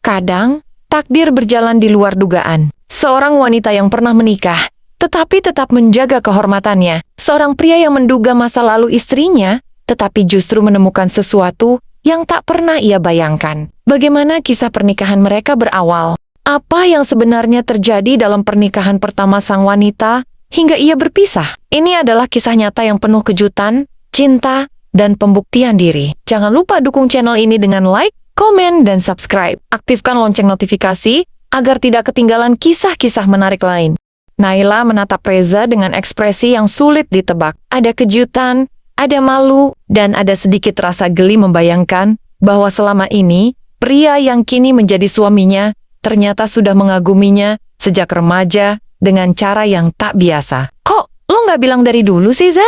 Kadang, takdir berjalan di luar dugaan. Seorang wanita yang pernah menikah, tetapi tetap menjaga kehormatannya. Seorang pria yang menduga masa lalu istrinya, tetapi justru menemukan sesuatu yang tak pernah ia bayangkan. Bagaimana kisah pernikahan mereka berawal? Apa yang sebenarnya terjadi dalam pernikahan pertama sang wanita hingga ia berpisah? Ini adalah kisah nyata yang penuh kejutan, cinta, dan pembuktian diri. Jangan lupa dukung channel ini dengan like, komen, dan subscribe. Aktifkan lonceng notifikasi agar tidak ketinggalan kisah-kisah menarik lain. Naila menatap Reza dengan ekspresi yang sulit ditebak. Ada kejutan, ada malu, dan ada sedikit rasa geli membayangkan bahwa selama ini, pria yang kini menjadi suaminya ternyata sudah mengaguminya sejak remaja dengan cara yang tak biasa. Kok lo nggak bilang dari dulu sih, Za?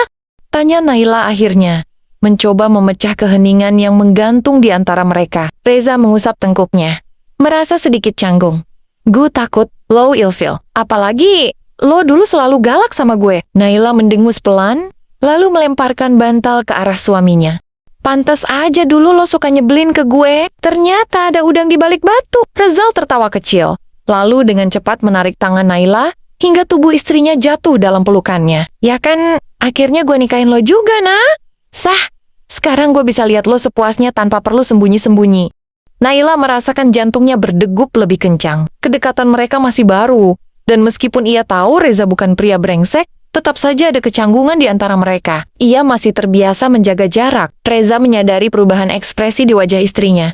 Tanya Naila akhirnya, mencoba memecah keheningan yang menggantung di antara mereka. Reza mengusap tengkuknya, merasa sedikit canggung. Gue takut lo ilfil. Apalagi lo dulu selalu galak sama gue. Naila mendengus pelan, lalu melemparkan bantal ke arah suaminya. Pantas aja dulu lo suka nyebelin ke gue. Ternyata ada udang di balik batu. Rezal tertawa kecil, lalu dengan cepat menarik tangan Naila hingga tubuh istrinya jatuh dalam pelukannya. Ya kan, akhirnya gue nikahin lo juga, nah. Sah, sekarang gue bisa lihat lo sepuasnya tanpa perlu sembunyi-sembunyi. Naila merasakan jantungnya berdegup lebih kencang. Kedekatan mereka masih baru, dan meskipun ia tahu Reza bukan pria brengsek, tetap saja ada kecanggungan di antara mereka. Ia masih terbiasa menjaga jarak. Reza menyadari perubahan ekspresi di wajah istrinya.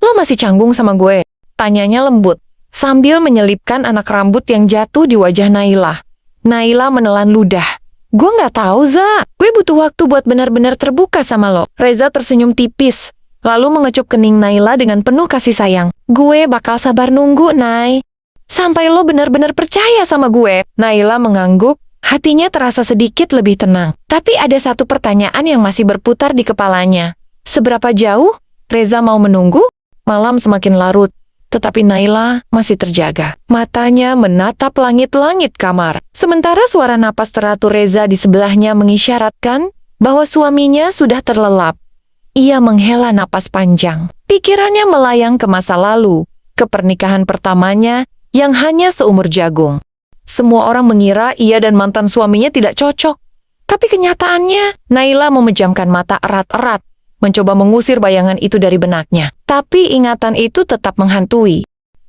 Lo masih canggung sama gue? Tanyanya lembut, sambil menyelipkan anak rambut yang jatuh di wajah Naila. Naila menelan ludah. Gue nggak tahu, Za. Gue butuh waktu buat benar-benar terbuka sama lo. Reza tersenyum tipis, lalu mengecup kening Naila dengan penuh kasih sayang. Gue bakal sabar nunggu, Nay. Sampai lo benar-benar percaya sama gue. Naila mengangguk. Hatinya terasa sedikit lebih tenang. Tapi ada satu pertanyaan yang masih berputar di kepalanya. Seberapa jauh Reza mau menunggu? Malam semakin larut, tetapi Naila masih terjaga. Matanya menatap langit-langit kamar. Sementara suara napas teratur Reza di sebelahnya mengisyaratkan bahwa suaminya sudah terlelap. Ia menghela napas panjang. Pikirannya melayang ke masa lalu, ke pernikahan pertamanya yang hanya seumur jagung. Semua orang mengira ia dan mantan suaminya tidak cocok. Tapi kenyataannya, Naila memejamkan mata erat-erat, mencoba mengusir bayangan itu dari benaknya. Tapi ingatan itu tetap menghantui.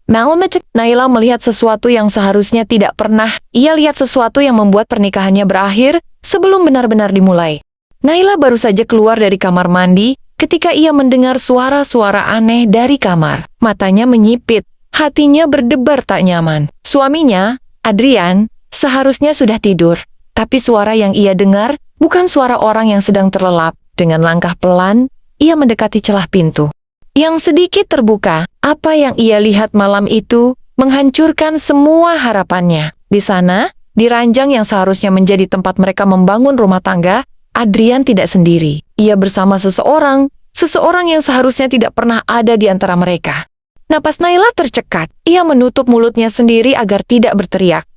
Naila melihat sesuatu yang seharusnya tidak pernah. Ia lihat sesuatu yang membuat pernikahannya berakhir sebelum benar-benar dimulai. Naila baru saja keluar dari kamar mandi ketika ia mendengar suara-suara aneh dari kamar. Matanya menyipit, hatinya berdebar tak nyaman. Suaminya, Adrian, seharusnya sudah tidur, tapi suara yang ia dengar bukan suara orang yang sedang terlelap. Dengan langkah pelan, ia mendekati celah pintu. Yang sedikit terbuka, apa yang ia lihat malam itu menghancurkan semua harapannya. Di sana, di ranjang yang seharusnya menjadi tempat mereka membangun rumah tangga, Adrian tidak sendiri. Ia bersama seseorang yang seharusnya tidak pernah ada di antara mereka. Napas Naila tercekat. Ia menutup mulutnya sendiri agar tidak berteriak.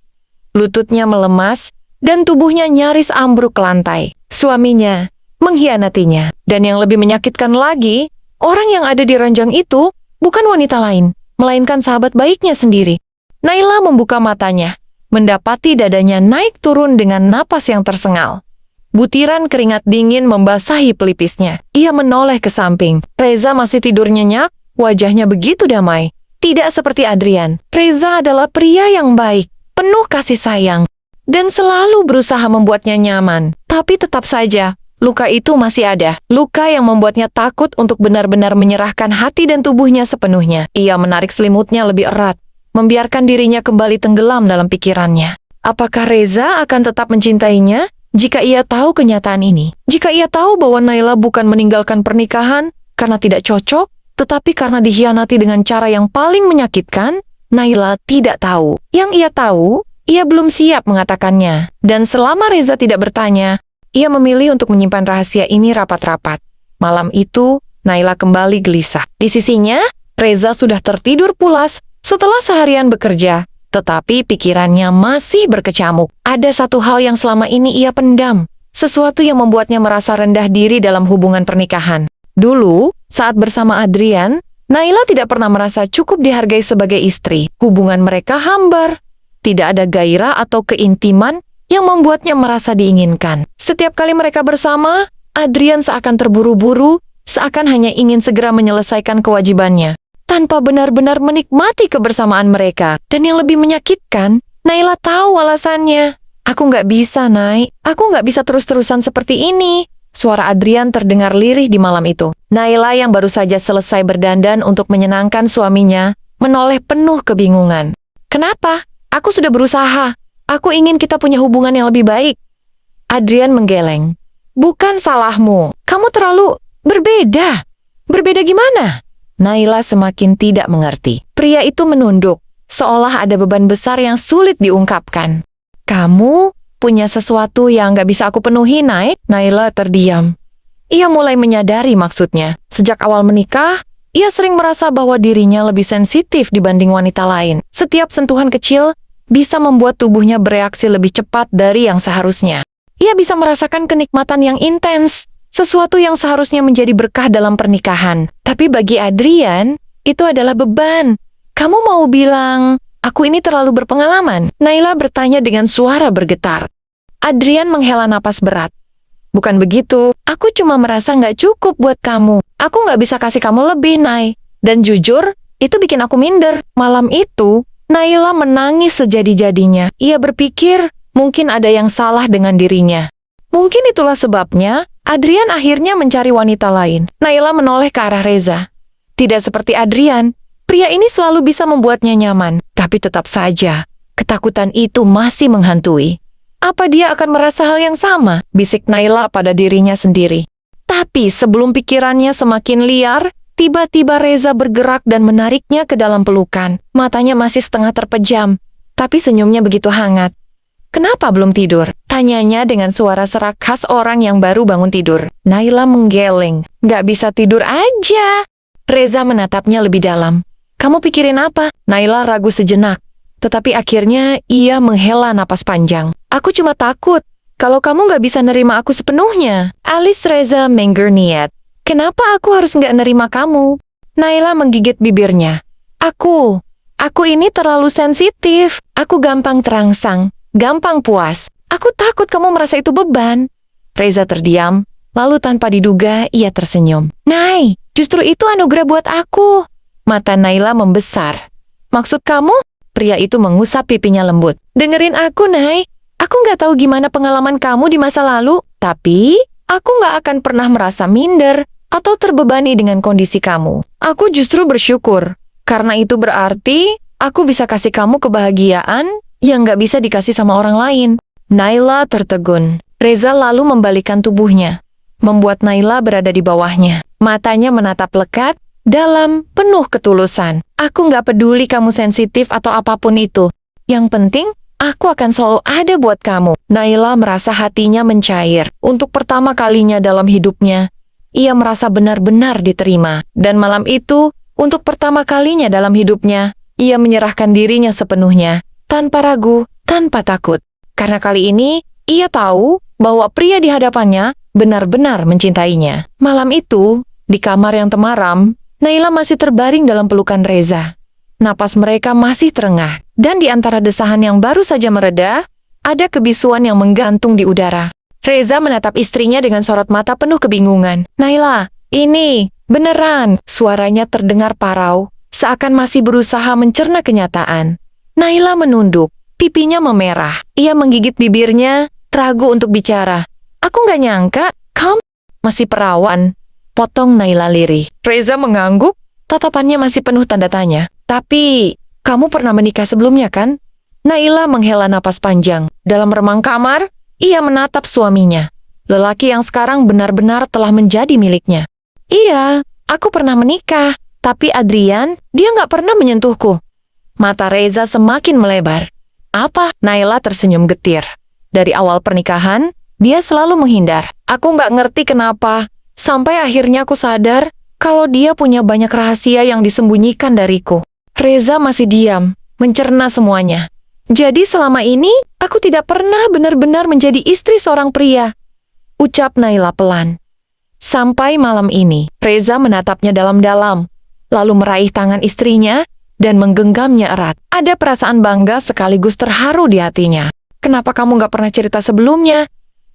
Lututnya melemas, dan tubuhnya nyaris ambruk ke lantai. Suaminya mengkhianatinya. Dan yang lebih menyakitkan lagi, orang yang ada di ranjang itu bukan wanita lain, melainkan sahabat baiknya sendiri. Naila membuka matanya, mendapati dadanya naik turun dengan napas yang tersengal. Butiran keringat dingin membasahi pelipisnya. Ia menoleh ke samping. Reza masih tidur nyenyak. Wajahnya begitu damai. Tidak seperti Adrian. Reza adalah pria yang baik, penuh kasih sayang, dan selalu berusaha membuatnya nyaman. Tapi tetap saja, luka itu masih ada. Luka yang membuatnya takut untuk benar-benar menyerahkan hati dan tubuhnya sepenuhnya. Ia menarik selimutnya lebih erat, membiarkan dirinya kembali tenggelam dalam pikirannya. Apakah Reza akan tetap mencintainya jika ia tahu kenyataan ini? Jika ia tahu bahwa Naila bukan meninggalkan pernikahan karena tidak cocok, tetapi karena dikhianati dengan cara yang paling menyakitkan, Naila tidak tahu. Yang ia tahu, ia belum siap mengatakannya. Dan selama Reza tidak bertanya, ia memilih untuk menyimpan rahasia ini rapat-rapat. Malam itu, Naila kembali gelisah. Di sisinya, Reza sudah tertidur pulas setelah seharian bekerja, tetapi pikirannya masih berkecamuk. Ada satu hal yang selama ini ia pendam, sesuatu yang membuatnya merasa rendah diri dalam hubungan pernikahan. Dulu, saat bersama Adrian, Naila tidak pernah merasa cukup dihargai sebagai istri. Hubungan mereka hambar. Tidak ada gairah atau keintiman yang membuatnya merasa diinginkan. Setiap kali mereka bersama, Adrian seakan terburu-buru, seakan hanya ingin segera menyelesaikan kewajibannya, tanpa benar-benar menikmati kebersamaan mereka. Dan yang lebih menyakitkan, Naila tahu alasannya. Aku nggak bisa, Nay. Aku nggak bisa terus-terusan seperti ini. Suara Adrian terdengar lirih di malam itu. Naila yang baru saja selesai berdandan untuk menyenangkan suaminya, menoleh penuh kebingungan. Kenapa? Aku sudah berusaha. Aku ingin kita punya hubungan yang lebih baik. Adrian menggeleng. Bukan salahmu. Kamu terlalu berbeda. Berbeda gimana? Naila semakin tidak mengerti. Pria itu menunduk, seolah ada beban besar yang sulit diungkapkan. Kamu punya sesuatu yang gak bisa aku penuhi, Nay. Naila terdiam. Ia mulai menyadari maksudnya. Sejak awal menikah, ia sering merasa bahwa dirinya lebih sensitif dibanding wanita lain. Setiap sentuhan kecil bisa membuat tubuhnya bereaksi lebih cepat dari yang seharusnya. Ia bisa merasakan kenikmatan yang intens, sesuatu yang seharusnya menjadi berkah dalam pernikahan. Tapi bagi Adrian, itu adalah beban. Kamu mau bilang, aku ini terlalu berpengalaman? Naila bertanya dengan suara bergetar. Adrian menghela napas berat. Bukan begitu, aku cuma merasa nggak cukup buat kamu. Aku nggak bisa kasih kamu lebih, Nay. Dan jujur, itu bikin aku minder. Malam itu, Naila menangis sejadi-jadinya. Ia berpikir, mungkin ada yang salah dengan dirinya. Mungkin itulah sebabnya, Adrian akhirnya mencari wanita lain. Naila menoleh ke arah Reza. Tidak seperti Adrian, pria ini selalu bisa membuatnya nyaman. Tapi tetap saja, ketakutan itu masih menghantui. Apa dia akan merasa hal yang sama? Bisik Naila pada dirinya sendiri. Tapi sebelum pikirannya semakin liar, tiba-tiba Reza bergerak dan menariknya ke dalam pelukan. Matanya masih setengah terpejam, tapi senyumnya begitu hangat. Kenapa belum tidur? Tanyanya dengan suara serak khas orang yang baru bangun tidur. Naila menggeleng. Gak bisa tidur aja. Reza menatapnya lebih dalam. Kamu pikirin apa? Naila ragu sejenak. Tetapi akhirnya ia menghela napas panjang. Aku cuma takut kalau kamu gak bisa nerima aku sepenuhnya. Alis Reza menggernyet. Kenapa aku harus gak nerima kamu? Naila menggigit bibirnya. Aku ini terlalu sensitif. Aku gampang terangsang, gampang puas. Aku takut kamu merasa itu beban. Reza terdiam, lalu tanpa diduga ia tersenyum. Nay, justru itu anugerah buat aku. Mata Naila membesar. Maksud kamu? Pria itu mengusap pipinya lembut. Dengerin aku, Nay. Aku nggak tahu gimana pengalaman kamu di masa lalu, tapi aku nggak akan pernah merasa minder atau terbebani dengan kondisi kamu. Aku justru bersyukur, karena itu berarti aku bisa kasih kamu kebahagiaan yang nggak bisa dikasih sama orang lain. Naila tertegun. Reza lalu membalikkan tubuhnya, membuat Naila berada di bawahnya. Matanya menatap lekat, dalam, penuh ketulusan. Aku nggak peduli kamu sensitif atau apapun itu. Yang penting, aku akan selalu ada buat kamu. Naila merasa hatinya mencair. Untuk pertama kalinya dalam hidupnya, ia merasa benar-benar diterima. Dan malam itu, untuk pertama kalinya dalam hidupnya, ia menyerahkan dirinya sepenuhnya, tanpa ragu, tanpa takut. Karena kali ini, ia tahu bahwa pria di hadapannya benar-benar mencintainya. Malam itu, di kamar yang temaram, Naila masih terbaring dalam pelukan Reza. Napas mereka masih terengah, dan di antara desahan yang baru saja mereda, ada kebisuan yang menggantung di udara. Reza menatap istrinya dengan sorot mata penuh kebingungan. Naila, ini, beneran, suaranya terdengar parau, seakan masih berusaha mencerna kenyataan. Naila menunduk, pipinya memerah. Ia menggigit bibirnya, ragu untuk bicara. Aku nggak nyangka, kamu masih perawan. Potong Naila lirih. Reza mengangguk, tatapannya masih penuh tanda tanya. Tapi, kamu pernah menikah sebelumnya kan? Naila menghela napas panjang. Dalam remang kamar, ia menatap suaminya. Lelaki yang sekarang benar-benar telah menjadi miliknya. Iya, aku pernah menikah. Tapi Adrian, dia nggak pernah menyentuhku. Mata Reza semakin melebar. Apa? Naila tersenyum getir. Dari awal pernikahan, dia selalu menghindar. Aku nggak ngerti kenapa. Sampai akhirnya aku sadar kalau dia punya banyak rahasia yang disembunyikan dariku. Reza masih diam, mencerna semuanya. Jadi selama ini, aku tidak pernah benar-benar menjadi istri seorang pria. Ucap Naila pelan. Sampai malam ini, Reza menatapnya dalam-dalam. lalu meraih tangan istrinya dan menggenggamnya erat. Ada perasaan bangga sekaligus terharu di hatinya. "Kenapa kamu gak pernah cerita sebelumnya?"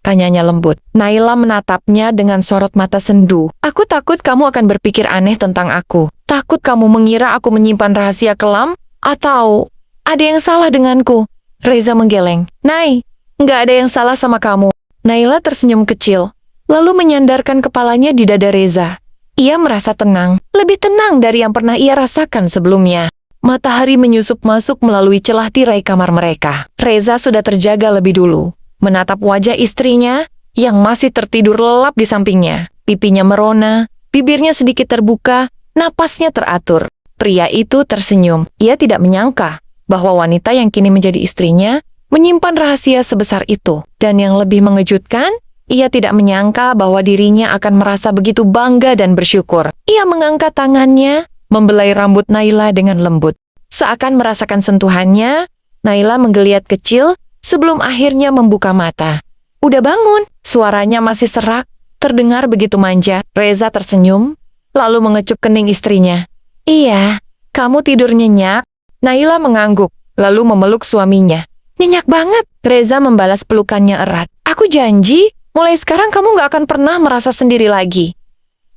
tanyanya lembut. Naila menatapnya dengan sorot mata sendu. "Aku takut kamu akan berpikir aneh tentang aku. Takut kamu mengira aku menyimpan rahasia kelam, atau ada yang salah denganku." Reza menggeleng. "Nai, nggak ada yang salah sama kamu." Naila tersenyum kecil, lalu menyandarkan kepalanya di dada Reza. Ia merasa tenang, lebih tenang dari yang pernah ia rasakan sebelumnya. Matahari menyusup masuk melalui celah tirai kamar mereka. Reza sudah terjaga lebih dulu, menatap wajah istrinya yang masih tertidur lelap di sampingnya. Pipinya merona, bibirnya sedikit terbuka, napasnya teratur. Pria itu tersenyum. Ia tidak menyangka bahwa wanita yang kini menjadi istrinya menyimpan rahasia sebesar itu. Dan yang lebih mengejutkan, ia tidak menyangka bahwa dirinya akan merasa begitu bangga dan bersyukur. Ia mengangkat tangannya, membelai rambut Naila dengan lembut. Seakan merasakan sentuhannya, Naila menggeliat kecil sebelum akhirnya membuka mata. "Udah bangun?" Suaranya masih serak, terdengar begitu manja. Reza tersenyum, lalu mengecup kening istrinya. "Iya, kamu tidur nyenyak?" Naila mengangguk, lalu memeluk suaminya. "Nyenyak banget." Reza membalas pelukannya erat. "Aku janji, mulai sekarang kamu gak akan pernah merasa sendiri lagi."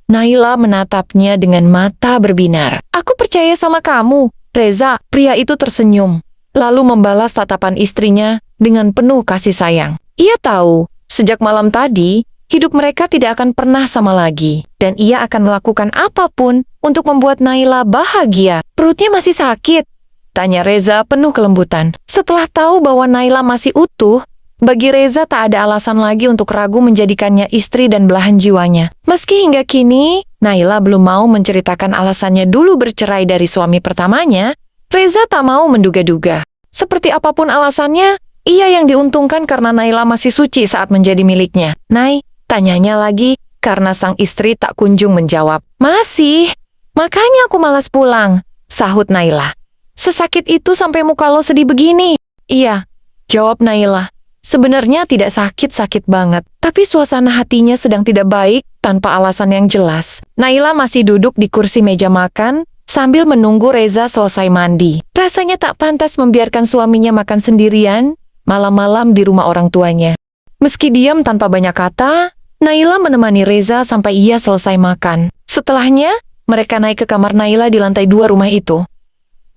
Naila menatapnya dengan mata berbinar. "Aku percaya sama kamu." Reza, pria itu tersenyum, lalu membalas tatapan istrinya dengan penuh kasih sayang. Ia tahu, sejak malam tadi, hidup mereka tidak akan pernah sama lagi. Dan ia akan melakukan apapun untuk membuat Naila bahagia. "Perutnya masih sakit?" tanya Reza penuh kelembutan. Setelah tahu bahwa Naila masih utuh, bagi Reza tak ada alasan lagi untuk ragu menjadikannya istri dan belahan jiwanya. Meski hingga kini, Naila belum mau menceritakan alasannya dulu bercerai dari suami pertamanya, Reza tak mau menduga-duga. Seperti apapun alasannya, ia yang diuntungkan karena Naila masih suci saat menjadi miliknya. "Nai," tanyanya lagi, karena sang istri tak kunjung menjawab. "Masih, makanya aku malas pulang," sahut Naila. "Sesakit itu sampai muka lo sedih begini." "Iya," jawab Naila. Sebenarnya tidak sakit-sakit banget, tapi suasana hatinya sedang tidak baik tanpa alasan yang jelas. Naila masih duduk di kursi meja makan sambil menunggu Reza selesai mandi. Rasanya tak pantas membiarkan suaminya makan sendirian malam-malam di rumah orang tuanya. Meski diam tanpa banyak kata, Naila menemani Reza sampai ia selesai makan. Setelahnya, mereka naik ke kamar Naila di lantai 2 rumah itu.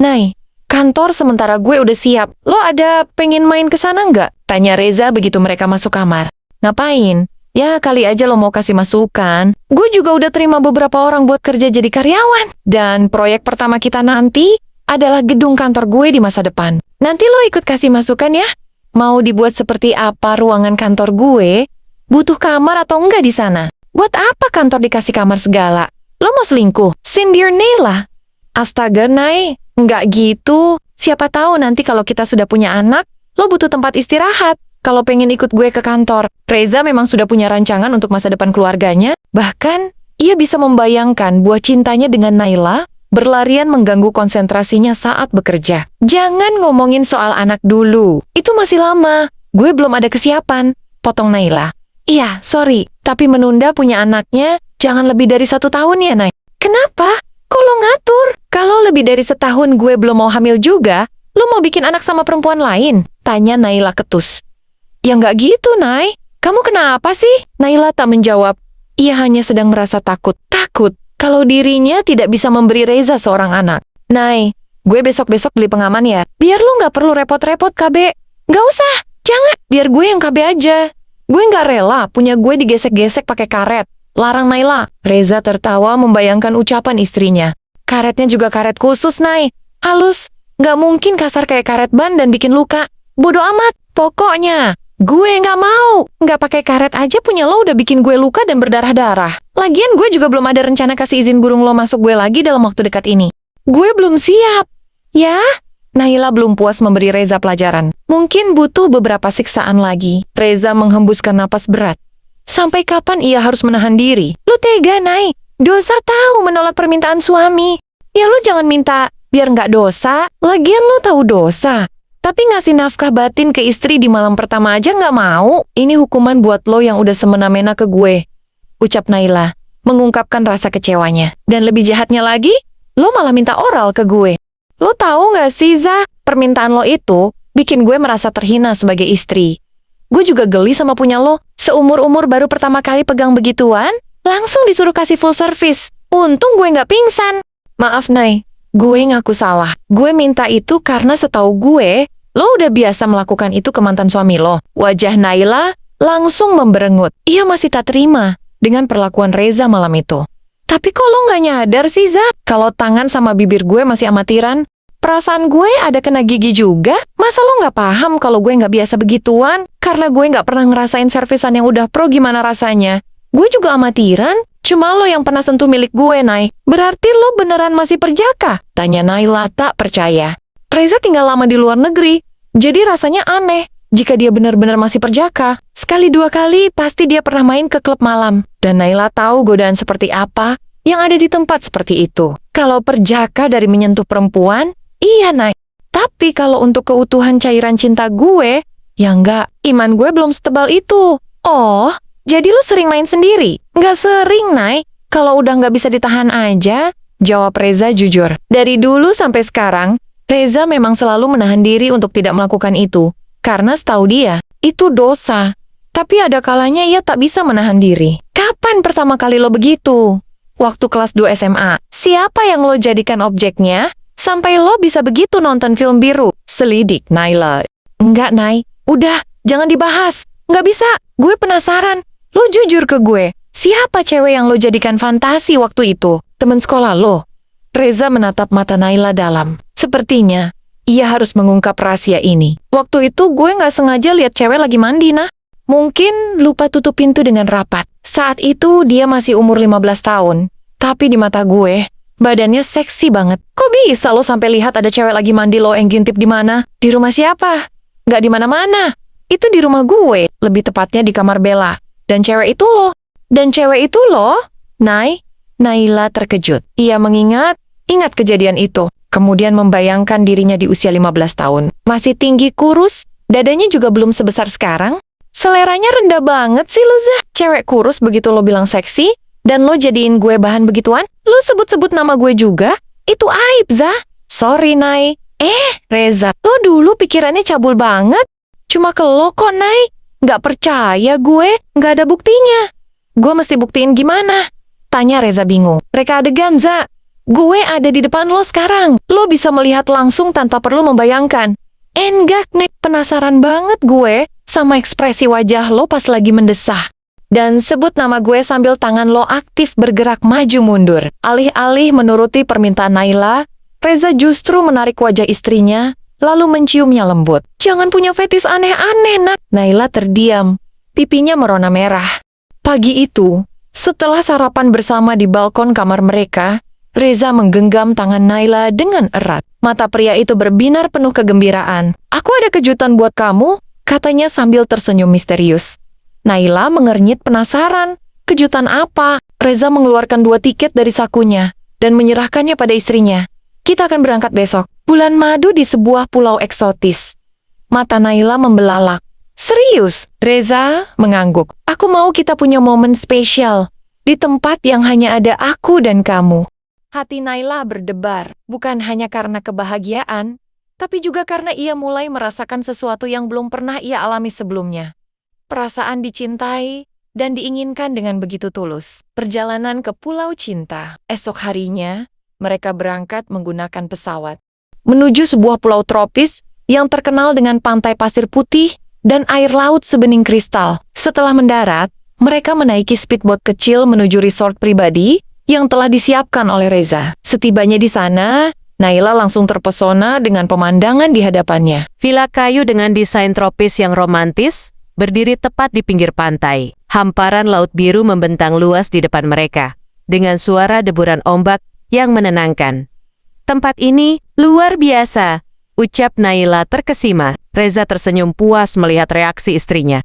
"Nai, kantor sementara gue udah siap. Lo ada pengen main ke sana nggak?" tanya Reza begitu mereka masuk kamar. "Ngapain? Ya kali aja lo mau kasih masukan. Gue juga udah terima beberapa orang buat kerja jadi karyawan. Dan proyek pertama kita nanti adalah gedung kantor gue di masa depan. Nanti lo ikut kasih masukan ya. Mau dibuat seperti apa ruangan kantor gue? Butuh kamar atau enggak di sana? Buat apa kantor dikasih kamar segala? Lo mau selingkuh? Sindir Naila." "Astaga, Nay, enggak gitu. Siapa tahu nanti kalau kita sudah punya anak, lo butuh tempat istirahat. Kalau pengen ikut gue ke kantor." Reza memang sudah punya rancangan untuk masa depan keluarganya. Bahkan, ia bisa membayangkan buah cintanya dengan Naila berlarian mengganggu konsentrasinya saat bekerja. "Jangan ngomongin soal anak dulu. Itu masih lama. Gue belum ada kesiapan," potong Naila. "Iya, sorry. Tapi menunda punya anaknya jangan lebih dari 1 tahun ya, Nay." "Kenapa? Kok lo ngatur? Kalau lebih dari setahun gue belum mau hamil juga, lo mau bikin anak sama perempuan lain?" tanya Naila ketus. "Ya nggak gitu, Nay. Kamu kenapa sih?" Naila tak menjawab. Ia hanya sedang merasa takut. Takut kalau dirinya tidak bisa memberi Reza seorang anak. "Nay, gue besok-besok beli pengaman ya. Biar lo nggak perlu repot-repot, KB." "Nggak usah. Jangan. Biar gue yang KB aja. Gue nggak rela punya gue digesek-gesek pakai karet." Larang Naila. Reza tertawa membayangkan ucapan istrinya. "Karetnya juga karet khusus, Nay. Halus. Nggak mungkin kasar kayak karet ban dan bikin luka. Bodoh amat. Pokoknya, gue nggak mau. Nggak pakai karet aja punya lo udah bikin gue luka dan berdarah-darah. Lagian gue juga belum ada rencana kasih izin burung lo masuk gue lagi dalam waktu dekat ini. Gue belum siap." "Ya?" Naila belum puas memberi Reza pelajaran. Mungkin butuh beberapa siksaan lagi. Reza menghembuskan napas berat. Sampai kapan ia harus menahan diri? "Lu tega, Nay. Dosa tahu menolak permintaan suami. Ya lu jangan minta biar nggak dosa. Lagian lu tahu dosa. Tapi ngasih nafkah batin ke istri di malam pertama aja nggak mau. Ini hukuman buat lo yang udah semena-mena ke gue," ucap Naila, mengungkapkan rasa kecewanya. Dan lebih jahatnya lagi, lo malah minta oral ke gue. Lo tahu nggak sih, Za, permintaan lo itu bikin gue merasa terhina sebagai istri. Gue juga geli sama punya lo. Seumur-umur baru pertama kali pegang begituan, langsung disuruh kasih full service. Untung gue nggak pingsan. Maaf, Nay. Gue ngaku salah. Gue minta itu karena setahu gue, lo udah biasa melakukan itu ke mantan suami lo. Wajah Naila langsung memberengut. Ia masih tak terima dengan perlakuan Reza malam itu. Tapi kok lo nggak nyadar sih, Za? Kalau tangan sama bibir gue masih amatiran, perasaan gue ada kena gigi juga. Masa lo nggak paham kalau gue nggak biasa begituan? Karena gue nggak pernah ngerasain servisan yang udah pro gimana rasanya. Gue juga amatiran. Cuma lo yang pernah sentuh milik gue, Nay. Berarti lo beneran masih perjaka? Tanya Naila tak percaya. Reza tinggal lama di luar negeri, jadi rasanya aneh jika dia benar-benar masih perjaka. Sekali dua kali pasti dia pernah main ke klub malam. Dan Naila tahu godaan seperti apa yang ada di tempat seperti itu. Kalau perjaka dari menyentuh perempuan, iya, Nay. Tapi kalau untuk keutuhan cairan cinta gue, ya enggak. Iman gue belum setebal itu. Oh, jadi lo sering main sendiri? Nggak sering, Nay. Kalau udah nggak bisa ditahan aja, jawab Reza jujur. Dari dulu sampai sekarang, Reza memang selalu menahan diri untuk tidak melakukan itu. Karena setahu dia, itu dosa. Tapi ada kalanya ia tak bisa menahan diri. Kapan pertama kali lo begitu? Waktu kelas 2 SMA. Siapa yang lo jadikan objeknya? Sampai lo bisa begitu nonton film biru? Selidik Naila. Enggak, Nay. Udah, jangan dibahas. Nggak bisa. Gue penasaran. Lo jujur ke gue. Siapa cewek yang lo jadikan fantasi waktu itu? Teman sekolah lo? Reza menatap mata Naila dalam. Sepertinya, ia harus mengungkap rahasia ini. Waktu itu gue nggak sengaja lihat cewek lagi mandi, nah. Mungkin lupa tutup pintu dengan rapat. Saat itu dia masih umur 15 tahun. Tapi di mata gue, badannya seksi banget. Kok bisa lo sampai lihat ada cewek lagi mandi lo yang ngintip di mana? Di rumah siapa? Nggak di mana-mana. Itu di rumah gue, lebih tepatnya di kamar Bella. Dan cewek itu lo. Nay? Naila terkejut. Ia ingat kejadian itu. Kemudian membayangkan dirinya di usia 15 tahun. Masih tinggi kurus, dadanya juga belum sebesar sekarang. Seleranya rendah banget sih lo, Zah. Cewek kurus begitu lo bilang seksi, dan lo jadiin gue bahan begituan? Lo sebut-sebut nama gue juga? Itu aib, Zah. Sorry, Nay. Reza, lo dulu pikirannya cabul banget. Cuma ke lo kok, Nay. Nggak percaya gue, nggak ada buktinya. Gue mesti buktiin gimana? Tanya Reza bingung. Reka adegan, Za. Gue ada di depan lo sekarang. Lo bisa melihat langsung tanpa perlu membayangkan. Enggak, Nek. Penasaran banget gue sama ekspresi wajah lo pas lagi mendesah. Dan sebut nama gue sambil tangan lo aktif bergerak maju mundur. Alih-alih menuruti permintaan Naila, Reza justru menarik wajah istrinya, lalu menciumnya lembut. Jangan punya fetis aneh-aneh, Nak. Naila terdiam. Pipinya merona merah. Pagi itu, setelah sarapan bersama di balkon kamar mereka, Reza menggenggam tangan Naila dengan erat. Mata pria itu berbinar penuh kegembiraan. Aku ada kejutan buat kamu, katanya sambil tersenyum misterius. Naila mengernyit penasaran. Kejutan apa? Reza mengeluarkan 2 tiket dari sakunya dan menyerahkannya pada istrinya. Kita akan berangkat besok. Bulan madu di sebuah pulau eksotis. Mata Naila membelalak. Serius? Reza mengangguk. Aku mau kita punya momen spesial di tempat yang hanya ada aku dan kamu. Hati Naila berdebar, bukan hanya karena kebahagiaan, tapi juga karena ia mulai merasakan sesuatu yang belum pernah ia alami sebelumnya. Perasaan dicintai dan diinginkan dengan begitu tulus. Perjalanan ke Pulau Cinta. Esok harinya, mereka berangkat menggunakan pesawat menuju sebuah pulau tropis yang terkenal dengan pantai pasir putih dan air laut sebening kristal. Setelah mendarat, mereka menaiki speedboat kecil menuju resort pribadi yang telah disiapkan oleh Reza. Setibanya di sana, Naila langsung terpesona dengan pemandangan di hadapannya. Villa kayu dengan desain tropis yang romantis berdiri tepat di pinggir pantai. Hamparan laut biru membentang luas di depan mereka, dengan suara deburan ombak yang menenangkan. Tempat ini luar biasa, ucap Naila terkesima. Reza tersenyum puas melihat reaksi istrinya.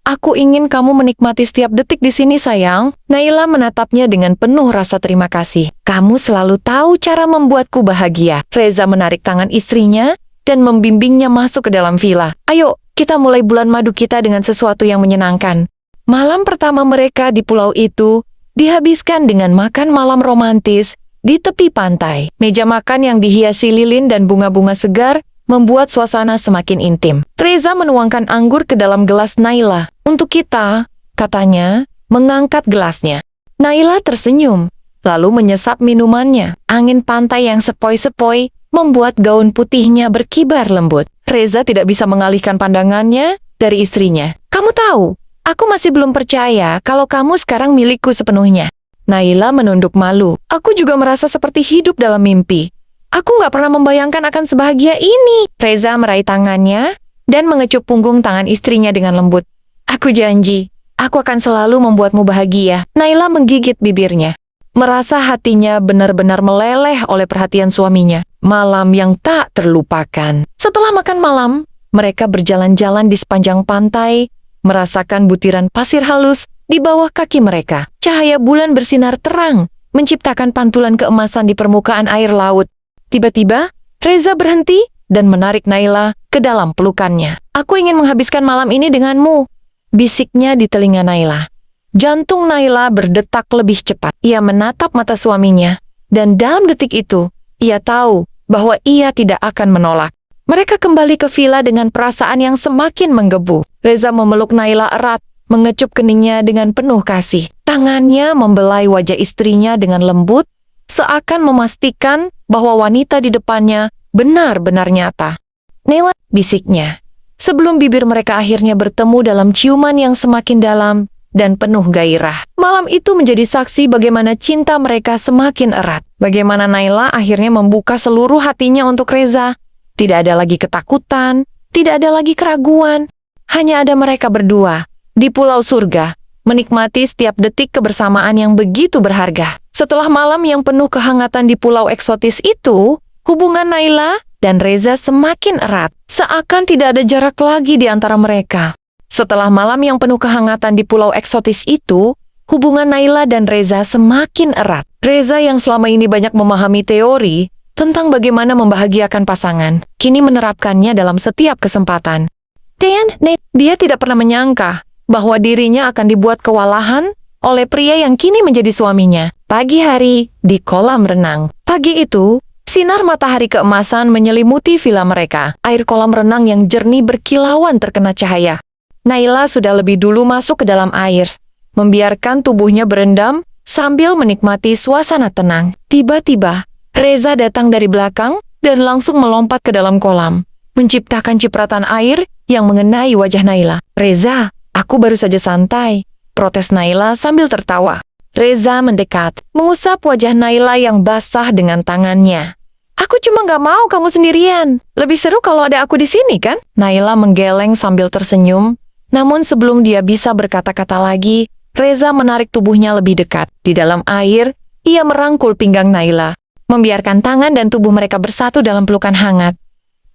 Aku ingin kamu menikmati setiap detik di sini, sayang. Naila menatapnya dengan penuh rasa terima kasih. Kamu selalu tahu cara membuatku bahagia. Reza menarik tangan istrinya dan membimbingnya masuk ke dalam villa. Ayo, kita mulai bulan madu kita dengan sesuatu yang menyenangkan. Malam pertama mereka di pulau itu dihabiskan dengan makan malam romantis di tepi pantai. Meja makan yang dihiasi lilin dan bunga-bunga segar membuat suasana semakin intim. Reza menuangkan anggur ke dalam gelas Naila. Untuk kita, katanya, mengangkat gelasnya. Naila tersenyum, lalu menyesap minumannya. Angin pantai yang sepoi-sepoi membuat gaun putihnya berkibar lembut. Reza tidak bisa mengalihkan pandangannya dari istrinya. Kamu tahu, aku masih belum percaya kalau kamu sekarang milikku sepenuhnya. Naila menunduk malu. Aku juga merasa seperti hidup dalam mimpi. Aku nggak pernah membayangkan akan sebahagia ini. Reza meraih tangannya dan mengecup punggung tangan istrinya dengan lembut. Aku janji, aku akan selalu membuatmu bahagia. Naila menggigit bibirnya. Merasa hatinya benar-benar meleleh oleh perhatian suaminya. Malam yang tak terlupakan. Setelah makan malam, mereka berjalan-jalan di sepanjang pantai, merasakan butiran pasir halus di bawah kaki mereka. Cahaya bulan bersinar terang, menciptakan pantulan keemasan di permukaan air laut. Tiba-tiba, Reza berhenti dan menarik Naila ke dalam pelukannya. Aku ingin menghabiskan malam ini denganmu, bisiknya di telinga Naila. Jantung Naila berdetak lebih cepat. Ia menatap mata suaminya, dan dalam detik itu, ia tahu bahwa ia tidak akan menolak. Mereka kembali ke villa dengan perasaan yang semakin menggebu. Reza memeluk Naila erat, mengecup keningnya dengan penuh kasih. Tangannya membelai wajah istrinya dengan lembut, seakan memastikan bahwa wanita di depannya benar-benar nyata. Naila, bisiknya. Sebelum bibir mereka akhirnya bertemu dalam ciuman yang semakin dalam dan penuh gairah. Malam itu menjadi saksi bagaimana cinta mereka semakin erat. Bagaimana Naila akhirnya membuka seluruh hatinya untuk Reza. Tidak ada lagi ketakutan, tidak ada lagi keraguan. Hanya ada mereka berdua di pulau surga, menikmati setiap detik kebersamaan yang begitu berharga. Setelah malam yang penuh kehangatan di pulau eksotis itu, hubungan Naila dan Reza semakin erat, seakan tidak ada jarak lagi di antara mereka. Setelah malam yang penuh kehangatan di pulau eksotis itu, hubungan Naila dan Reza semakin erat. Reza yang selama ini banyak memahami teori tentang bagaimana membahagiakan pasangan, kini menerapkannya dalam setiap kesempatan. Dan dia tidak pernah menyangka bahwa dirinya akan dibuat kewalahan oleh pria yang kini menjadi suaminya. Pagi hari di kolam renang. Pagi itu, sinar matahari keemasan menyelimuti villa mereka. Air kolam renang yang jernih berkilauan terkena cahaya. Naila sudah lebih dulu masuk ke dalam air, membiarkan tubuhnya berendam sambil menikmati suasana tenang. Tiba-tiba, Reza datang dari belakang dan langsung melompat ke dalam kolam, menciptakan cipratan air yang mengenai wajah Naila. Reza, aku baru saja santai, protes Naila sambil tertawa. Reza mendekat, mengusap wajah Naila yang basah dengan tangannya. Aku cuma gak mau kamu sendirian. Lebih seru kalau ada aku di sini, kan? Naila menggeleng sambil tersenyum. Namun sebelum dia bisa berkata-kata lagi, Reza menarik tubuhnya lebih dekat. Di dalam air, ia merangkul pinggang Naila, membiarkan tangan dan tubuh mereka bersatu dalam pelukan hangat.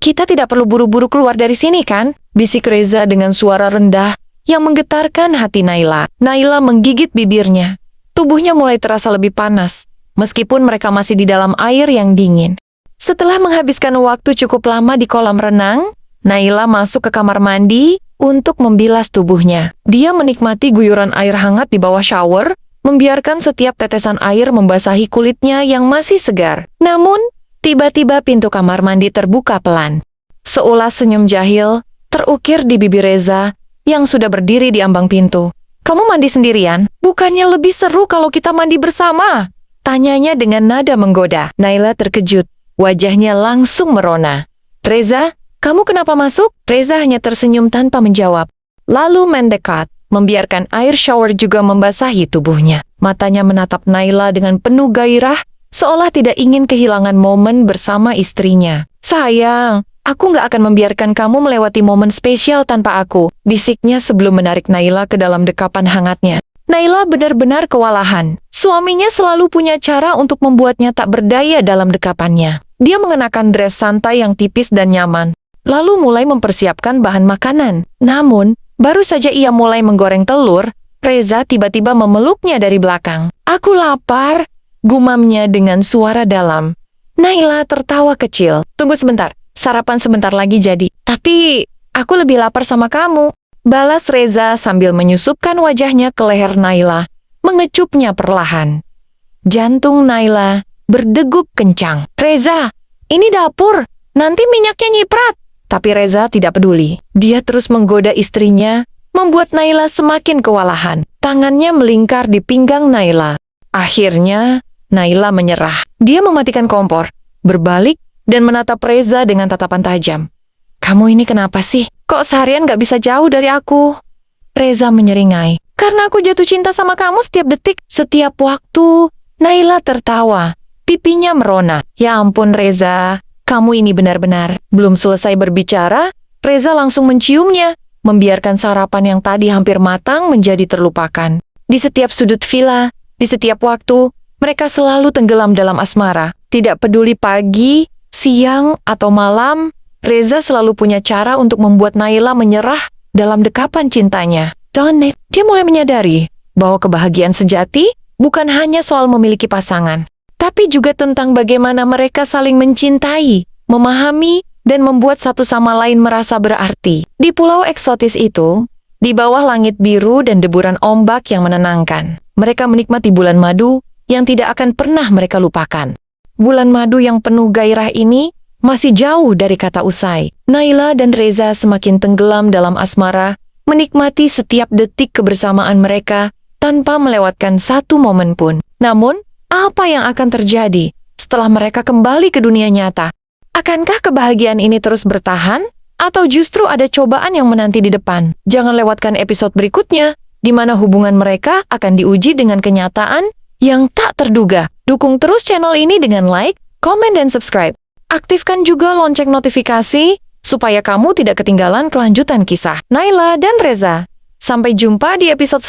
Kita tidak perlu buru-buru keluar dari sini, kan? Bisik Reza dengan suara rendah yang menggetarkan hati Naila. Naila menggigit bibirnya. Tubuhnya mulai terasa lebih panas, meskipun mereka masih di dalam air yang dingin. Setelah menghabiskan waktu cukup lama di kolam renang, Naila masuk ke kamar mandi untuk membilas tubuhnya. Dia menikmati guyuran air hangat di bawah shower, membiarkan setiap tetesan air membasahi kulitnya yang masih segar. Namun, tiba-tiba pintu kamar mandi terbuka pelan. Seulas senyum jahil terukir di bibir Reza yang sudah berdiri di ambang pintu. Kamu mandi sendirian? Bukannya lebih seru kalau kita mandi bersama? Tanyanya dengan nada menggoda. Naila terkejut. Wajahnya langsung merona. Reza, kamu kenapa masuk? Reza hanya tersenyum tanpa menjawab. Lalu mendekat, membiarkan air shower juga membasahi tubuhnya. Matanya menatap Naila dengan penuh gairah, seolah tidak ingin kehilangan momen bersama istrinya. Sayang, aku nggak akan membiarkan kamu melewati momen spesial tanpa aku, bisiknya sebelum menarik Naila ke dalam dekapan hangatnya. Naila benar-benar kewalahan. Suaminya selalu punya cara untuk membuatnya tak berdaya dalam dekapannya. Dia mengenakan dress santai yang tipis dan nyaman, lalu mulai mempersiapkan bahan makanan. Namun, baru saja ia mulai menggoreng telur, Reza tiba-tiba memeluknya dari belakang. Aku lapar, gumamnya dengan suara dalam. Naila tertawa kecil. Tunggu sebentar, sarapan sebentar lagi jadi. Tapi, aku lebih lapar sama kamu, balas Reza sambil menyusupkan wajahnya ke leher Naila, mengecupnya perlahan. Jantung Naila berdegup kencang. "Reza, ini dapur, nanti minyaknya nyiprat." Tapi Reza tidak peduli. Dia terus menggoda istrinya, membuat Naila semakin kewalahan. Tangannya melingkar di pinggang Naila. Akhirnya, Naila menyerah. Dia mematikan kompor, berbalik, dan menatap Reza dengan tatapan tajam. "Kamu ini kenapa sih? Kok seharian gak bisa jauh dari aku?" Reza menyeringai. "Karena aku jatuh cinta sama kamu setiap detik, setiap waktu." Naila tertawa. Pipinya merona. "Ya ampun Reza, kamu ini benar-benar." Belum selesai berbicara, Reza langsung menciumnya, membiarkan sarapan yang tadi hampir matang menjadi terlupakan. Di setiap sudut villa, di setiap waktu, mereka selalu tenggelam dalam asmara. Tidak peduli pagi, siang, atau malam, Reza selalu punya cara untuk membuat Naila menyerah dalam dekapan cintanya. Dia mulai menyadari bahwa kebahagiaan sejati bukan hanya soal memiliki pasangan, tapi juga tentang bagaimana mereka saling mencintai, memahami, dan membuat satu sama lain merasa berarti. Di pulau eksotis itu, di bawah langit biru dan deburan ombak yang menenangkan, mereka menikmati bulan madu yang tidak akan pernah mereka lupakan. Bulan madu yang penuh gairah ini masih jauh dari kata usai. Naila dan Reza semakin tenggelam dalam asmara, menikmati setiap detik kebersamaan mereka tanpa melewatkan satu momen pun. Namun, apa yang akan terjadi setelah mereka kembali ke dunia nyata? Akankah kebahagiaan ini terus bertahan? Atau justru ada cobaan yang menanti di depan? Jangan lewatkan episode berikutnya, di mana hubungan mereka akan diuji dengan kenyataan yang tak terduga. Dukung terus channel ini dengan like, komen, dan subscribe. Aktifkan juga lonceng notifikasi, supaya kamu tidak ketinggalan kelanjutan kisah Naila dan Reza. Sampai jumpa di episode